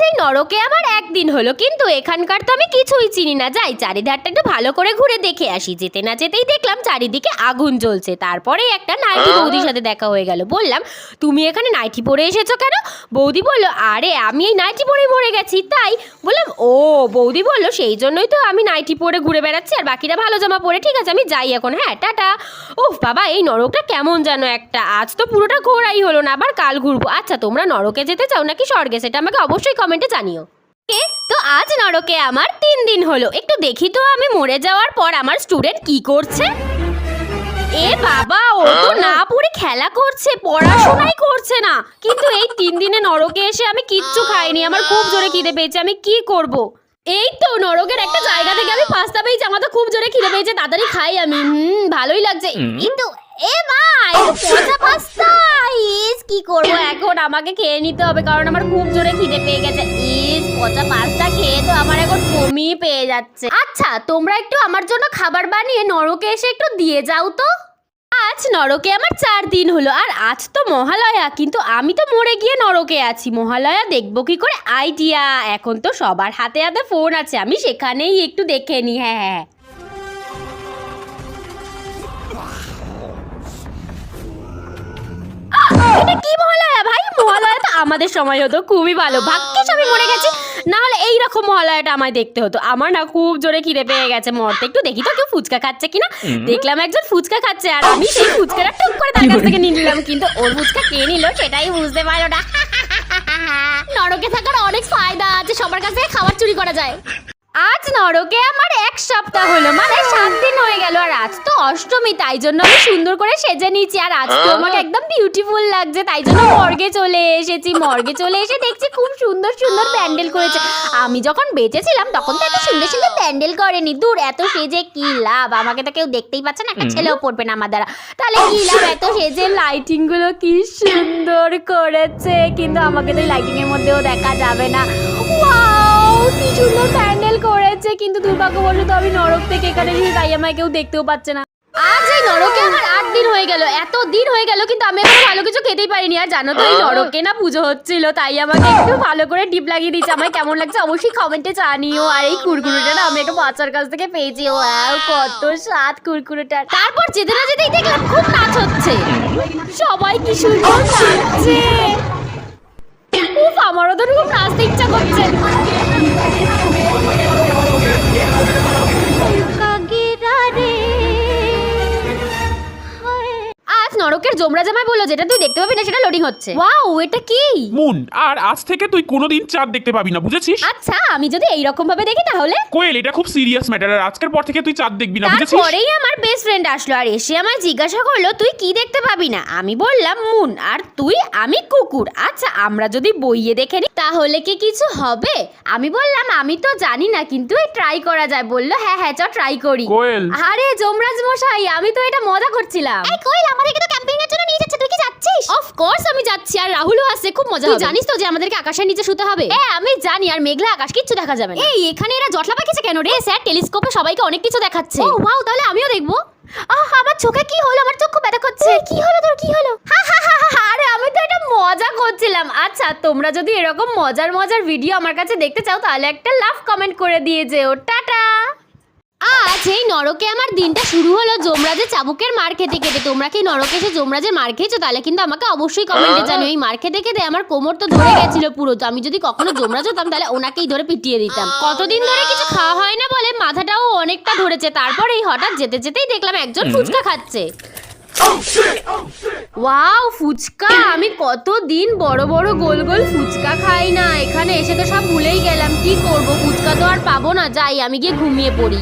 এই নরকে আমার একদিন হলো, কিন্তু এখানকার তো আমি কিছুই চিনি না। যাই চারিধারটা একটু ভালো করে ঘুরে দেখে আসি। যেতে না যেতেই দেখলাম চারিদিকে আগুন জ্বলছে। তারপরে একটা নাইটি বৌদির সাথে দেখা হয়ে গেল। বললাম, তুমি এখানে নাইটি পরে এসেছো কেন? বৌদি বলল, আরে আমি এই নাইটি পরেই মরে গেছি। তাই বললাম, ও বৌদি বলল, সেই জন্যই তো আমি নাইটি পরে ঘুরে বেড়াচ্ছি আর বাকিরা ভালো জামা পরে। ঠিক আছে, আমি যাই এখন, হ্যাঁ টাটা। ওহ বাবা, এই নরকটা কেমন যেন একটা। আজ তো পুরোটা ঘোরাই হলো না, আবার কাল ঘুরবো। আচ্ছা, তোমরা নরকে যেতে চাও নাকি স্বর্গে, সেটা আমাকে অবশ্যই কমেন্টে জানিও। তো আজ নরকে আমার 3 দিন হলো। একটু দেখি তো আমি মরে যাওয়ার পর আমার স্টুডেন্ট কি করছে। এ বাবা, ও তো না পড়ে খেলা করছে, পড়াশোনাই করছে না। কিন্তু এই 3 দিনে নরকে এসে আমি কিচ্ছু খাইনি। আমার খুব জোরে খিদে পেয়েছে, আমি কি করব? এই তো নরকের একটা জায়গা থেকে আমি পাস্তা পেয়েছি। আমার তো খুব জোরে খিদে পেয়েছে, তাড়াতাড়ি খাই আমি। ভালোই লাগছে। কিন্তু এ মা, পচা পাস্তা। ইস, কি করব এখন? আমাকে খেয়ে নিতে হবে, কারণ আমার খুব জোরে খিদে পেয়ে গেছে। ইস, পচা পাস্তা খেয়ে তো আমার এখন বমি পেয়ে যাচ্ছে। আচ্ছা, তোমরা একটু আমার জন্য খাবার বানিয়ে নরকে এসে একটু দিয়ে যাও তো। আজ নরকে আমার 4 দিন হলো, আর আজ তো মহালয়া, কিন্তু আমি তো মরে গিয়ে নরকে আছি। মহালয়া দেখবো কি করে? আইডিয়া, এখন তো সবার হাতে হাতে ফোন আছে, আমি সেখানেই একটু দেখে নি। হ্যাঁ হ্যাঁ, এটা কি মহালয়া ভাই? মহালয়া তো আমাদের সময় হতো, খুবই ভালো। ভাগ্যিস আমি মরে গেছি, না হলে এইরকম মহালয়াটা আমায় দেখতে হতো। আমার না খুব জোরে খিদে পেয়ে গেছে মরতে। একটু দেখি তো কেউ ফুচকা খাচ্ছে কিনা। দেখলাম একজন ফুচকা খাচ্ছে, আর আমি সেই ফুচকাটা টুক করে তার কাছ থেকে নিয়ে নিলাম, কিন্তু ওর ফুচকা কে নিল সেটাই বুঝতে পারলো না। নরকে থাকার অনেক ফায়দা আছে, সবার কাছ থেকে খাবার চুরি করা যায়। আজ নরকে আমার 1 সপ্তাহ হলো, মানে 7 দিন হয়ে গেল। আর আজ তো অষ্টমী, তাই জন্য আমি সুন্দর করে সেজে নিয়েছি। আর আজ তো আমাকে একদম বিউটিফুল লাগছে, তাই জন্য মর্গে চলে এসেছি। মর্গে চলে এসে দেখছি খুব সুন্দর সুন্দর প্যান্ডেল করেছে। আমি যখন বেঁচে ছিলাম তখন তো এত সুন্দর সুন্দর প্যান্ডেল করেনি। দূর, এত সেজে কি লাভ? আমাকে তো কেউ দেখতেই পাচ্ছে না, একটা ছেলেও পড়বে না আমার দ্বারা। তাহলে কি লাভ? এত সেজে লাইটিং গুলো কি সুন্দর করেছে, কিন্তু আমাকে তো লাইটিং এর মধ্যেও দেখা যাবে না। ওয়াও, কি সুন্দর প্যান্ডেল করেছে, কিন্তু দুর্ভাগ্যবশত আমি নরক থেকে এখানে এসেছি, তাই আমায় কেউ দেখতেও পাচ্ছে না। আজ এই নরকে আমার 8 দিন হয়ে গেল। এত দিন হয়ে গেল, কিন্তু আমি এখন ভালো কিছু খেতেই পারিনি। আর জানো তো, এই নরকে না পুজো হচ্ছিল, তাই আমাকে একটু ভালো করে টিপ লাগিয়ে দিচ্ছে। আমায় কেমন লাগছে অবশ্যই কমেন্টে জানিও। আর এই কুরকুরেটা না আমি একটা বাচ্চার কাছ থেকে পেয়েছি। ওয়াও, কত স্বাদ কুরকুরেটা। তারপর যেতে না যেতেই দেখলাম খুব নাচ হচ্ছে, সবাই কি সুন্দর নাচছে। উফ, আমারও তো খুব নাচতে ইচ্ছা করছে। আজ নরকের জোমরা জামাই বললো, যেটা তুই দেখতে পাবি না সেটা লোডিং হচ্ছে। ওয়াও, এটা কি? মুন, আর আজ থেকে তুই কোনোদিন চাঁদ দেখতে পাবি না, বুঝেছিস? আচ্ছা, আমি যদি এইরকম ভাবে দেখি তাহলে? কোয়েল, এটা খুব সিরিয়াস ম্যাটার, আর আজকের পর থেকে তুই চাঁদ দেখবি না, বুঝেছিস? তারপরেই আমার বেস্ট ফ্রেন্ড আসলো, আর এসে আমায় জিজ্ঞাসা করলো, তুই কি দেখতে পাবি না? আমি বললাম মুন, আর তুই? আমি কুকুর। আচ্ছা, আমরা যদি বইয়ে দেখে নি তাহলে কি কিছু হবে? আমি বললাম, আমি তো জানি না, কিন্তু ট্রাই করা যায়। বললো, হ্যাঁ হ্যাঁ, চল ট্রাই করি। কোয়েল, আরে যমরাজ মশাই, আমি তো এটা মজা করছিলাম। এই কোয়েল, আমাদেরকে তো ক্যাম্পিং এর জন্য নিয়ে যাচ্ছে, তুই কি যাচ্ছিস? অফ কোর্স আমি যাচ্ছি, আর রাহুলও আছে, খুব মজা হবে। তুই জানিস তো যে আমাদেরকে আকাশের নিচে শুতে হবে? হ্যাঁ আমি জানি, আর মেঘলা আকাশ, কিচ্ছু দেখা যাবে না। এই এখানে এরা জটলা পাকিয়েছে কেন রে? স্যার টেলিস্কোপে সবাইকে অনেক কিছু দেখাচ্ছে। ও ওয়াও, তাহলে আমিও দেখবো। আমার চোখে কি হলো? আমার চোখ খুব ব্যথা করছে। কি হলো তোর, কি হলো? আরে আমি তো এটা মজা করছিলাম। আচ্ছা, তোমরা যদি এরকম মজার মজার ভিডিও আমার কাছে দেখতে চাও, তাহলে একটা লাভ কমেন্ট করে দিয়ে যেও। টাটা। আজ এই নরকে আমার দিনটা শুরু হলো যমরাজের চাবুকের মার খেতে খেতে। তোমরা কি নরকে এসে যমরাজের মার খেয়েছো? তাহলে কিন্তু আমাকে অবশ্যই কমেন্টে জানিও। এই মার খেতে খেতে আমার কোমর তো ধরে গেছিল পুরো। তো আমি যদি কখনো যমরাজ হতাম, তাহলে ওনাকেই ধরে পিটিয়ে দিতাম। কতদিন ধরে কিছু খাওয়া হয় না বলে মাথাটাও অনেকটা ধরেছে। তারপর এই হঠাৎ যেতে যেতেই দেখলাম একজন ফুচকা খাচ্ছে। ওয়াও, ফুচকা! আমি কতদিন বড় বড় গোল গোল ফুচকা খাই না। এখানে এসে তো সব ভুলেই গেলাম। কি করব, ফুচকা তো আর পাবো না। যাই, আমি গিয়ে ঘুমিয়ে পড়ি।